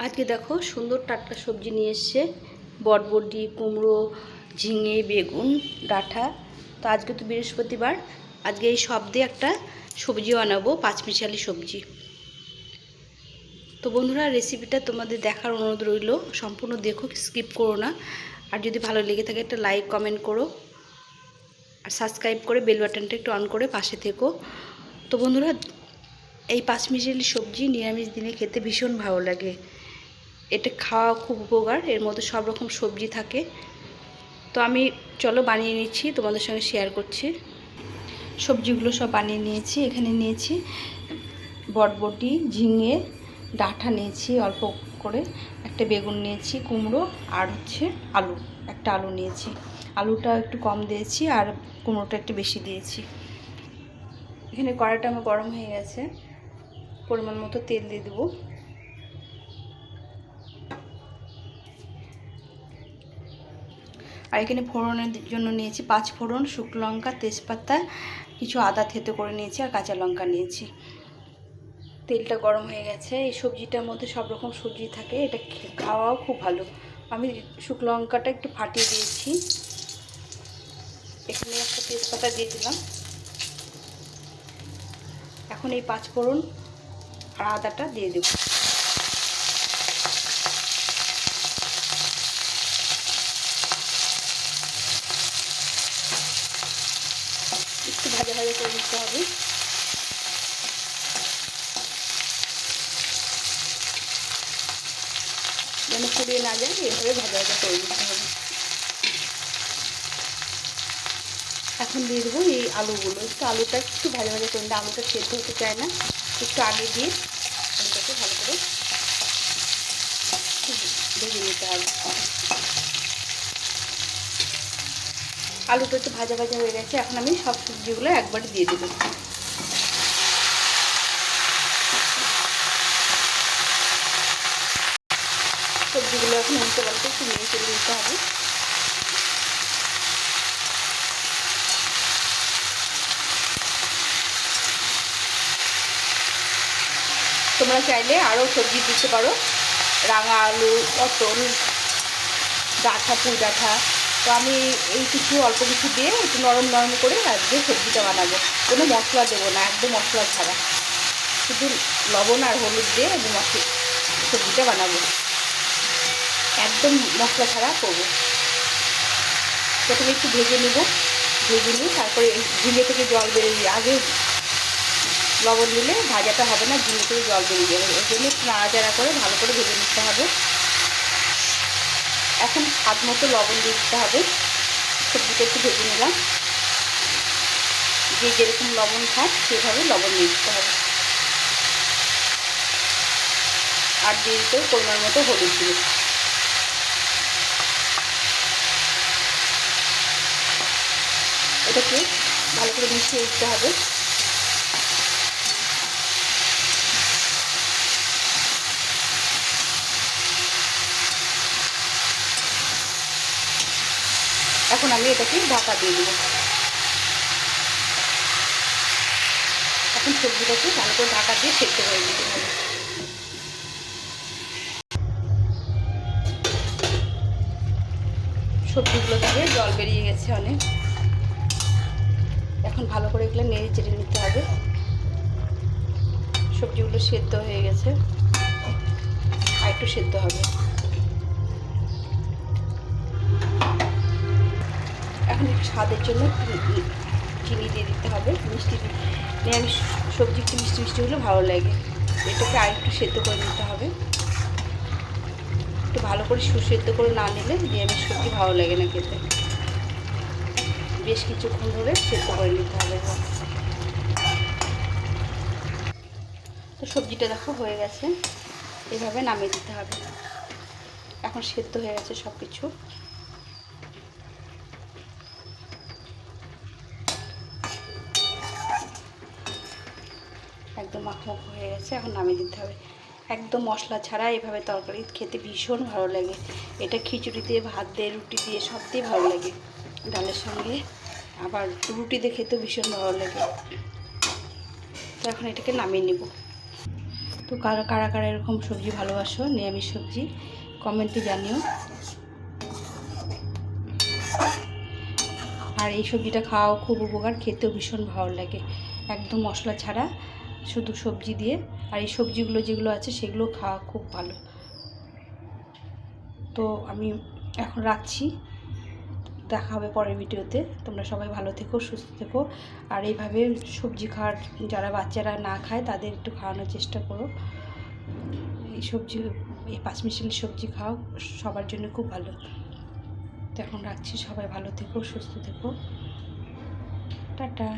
আজকে দেখো সুন্দর টাটকা সবজি নিয়ে এসছে, বটবটি, কুমড়ো, ঝিঙে, বেগুন, ডাঁটা। তো আজকে তো বৃহস্পতিবার, আজকে এই সব দিয়ে একটা সবজি বানাবো, পাঁচমিশালি সবজি। তো বন্ধুরা, রেসিপিটা তোমাদের দেখার অনুরোধ রইল, সম্পূর্ণ দেখো, স্কিপ করো না। আর যদি ভালো লেগে থাকে একটা লাইক কমেন্ট করো, আর সাবস্ক্রাইব করে বেল বাটনটা একটু অন করে পাশে থেকো। তো বন্ধুরা, এই পাঁচমিশালি সবজি নিরামিষ দিনে খেতে ভীষণ ভালো লাগে। এটা খাওয়া খুব উপকার, এর মধ্যে সব রকম সবজি থাকে। তো আমি চলো বানিয়ে নিচ্ছি, তোমাদের সঙ্গে শেয়ার করছি। সবজিগুলো সব বানিয়ে নিয়েছি। এখানে নিয়েছি বটবটি, ঝিঙে, ডাঁটা নিয়েছি অল্প করে, একটা বেগুন নিয়েছি, কুমড়ো, আর হচ্ছে আলু, একটা আলু নিয়েছি। আলুটা একটু কম দিয়েছি আর কুমড়োটা একটু বেশি দিয়েছি। এখানে কড়াইটা আমার গরম হয়ে গেছে, পরিমাণ মতো তেল দিয়ে দেবো। আর এখানে ফোড়নের জন্য নিয়েছি 5 ফোড়ন, শুকনো লঙ্কা, তেজপাতা, কিছু আদা থেতো করে নিয়েছি, আর কাঁচা লঙ্কা নিয়েছি। তেলটা গরম হয়ে গেছে। এই সবজিটার মধ্যে সব রকম সবজি থাকে, এটা খাওয়াও খুব ভালো। আমি শুকনো লঙ্কাটা একটু ফাটিয়ে দিয়েছি। এখানে একটা তেজপাতা দিয়ে দিলাম। এখন এই 5 ফোড়ন আর আদাটা দিয়ে দেব। একটু ভাজা ভাজা করে দিতে হবে। যেন পুড়িয়ে না যায়, এভাবে ভাজা ভাজা করে দিতে হবে। এখন দিয়ে দেবো এই আলুগুলো। একটু আলুটা একটু ভাজা ভাজা করে নিলে, আলুটা সেদ্ধ হতে চায় না, একটু আগে দিয়ে আলুটাকে ভালো করে ভেজে নিতে হবে। আলুটা একটু ভাজা ভাজা হয়ে গেছে। এখন আমি সব সবজিগুলো একবারে দিয়ে দেবো। সবজিগুলো এখন উল্টে পাল্টে একটু নেড়ে চেড়ে দিতে হবে। তোমরা চাইলে আরও সবজি দিতে পারো, রাঙা আলু, পটল, ডাঁটা, পুঁই ডাঁটা। তো আমি এই কিছু অল্প কিছু দিয়ে একটু নরম নরম করে আজকে সবজিটা বানাবো। কোনো মশলা দেবো না, একদম মশলা ছাড়া, শুধু লবণ আর হলুদ দিয়ে আমি সবজিটা বানাবো, একদম মশলা ছাড়া করবো। প্রথমে একটু ভেজে নেব, ভেজে নিয়ে তারপরে ঝিঙে থেকে জল বেরিয়ে, আগে লবণ দিলে ভাজাটা হবে না, ঝিঙে থেকে জল বেরিয়ে যাবে। ওই জন্য একটু নাড়াচাড়া করে ভালো করে ভেজে নিতে হবে। এখন স্বাদ মতো লবণ দিয়ে দিতে হবে। সবজিটা একটু ভেজে নিলাম, যে যেরকম লবণ খায় সেভাবে লবণ দিয়ে দিতে হবে। আর দিয়ে দিতে হবে পরিমাণ মতো হলুদ দিয়ে। এটাকে ভালো করে মিশিয়ে দিতে হবে। এখন আমি এটাকে ঢাকা দিয়ে দেবো। এখন সবজিটাকে ভালো করে ঢাকা দিয়ে সেদ্ধ করে দিতে হবে। সবজিগুলো থেকে জল বেরিয়ে গেছে অনেক। এখন ভালো করে এগুলো নেড়ে চেড়ে নিতে হবে। সবজিগুলো সেদ্ধ হয়ে গেছে, আর একটু সেদ্ধ হবে। এখন একটু স্বাদের জন্য চিনি দিয়ে দিতে হবে। মিষ্টি নিরামিষ সবজি একটু মিষ্টি মিষ্টি হলে ভালো লাগে। এটাকে আর একটু সেদ্ধ করে নিতে হবে। একটু ভালো করে সুসেদ্ধ করে না নিলে নিরামিষ সবজি ভালো লাগে না খেতে। বেশ কিছুক্ষণ ধরে সেদ্ধ করে নিতে হবে। তো সবজিটা দেখো হয়ে গেছে, এভাবে নামিয়ে দিতে হবে। এখন সেদ্ধ হয়ে গেছে সব কিছু। একদম মাখো হয়ে গেছে, এখন নামিয়ে দিতে হবে। একদম মশলা ছাড়া এভাবে তরকারি খেতে ভীষণ ভালো লাগে। এটা খিচুড়ি দিয়ে, ভাত দিয়ে, রুটি দিয়ে, সব দিয়ে ভালো লাগে। ডালের সঙ্গে আবার রুটি দিয়ে খেতেও ভীষণ ভালো লাগে। তো এখন এটাকে নামিয়ে নেব। তো কারা কারা কারা এরকম সবজি ভালোবাসো, নিরামিষ সবজি, কমেন্টে জানিও। আর এই সবজিটা খাওয়াও খুব উপকার, খেতেও ভীষণ ভালো লাগে, একদম মশলা ছাড়া, শুধু সবজি দিয়ে। আর এই সবজিগুলো যেগুলো আছে সেগুলো খাওয়া খুব ভালো। তো আমি এখন রাখছি, দেখা হবে পরের ভিডিওতে। তোমরা সবাই ভালো থেকো, সুস্থ থেকো। আর এইভাবে সবজি খাওয়ার, যারা বাচ্চারা না খায় তাদের একটু খাওয়ানোর চেষ্টা করো। এই সবজি, এই পাঁচমিশালি সবজি খাও, সবার জন্য খুব ভালো। তো এখন রাখছি, সবাই ভালো থেকো, সুস্থ থেকো, টাটা।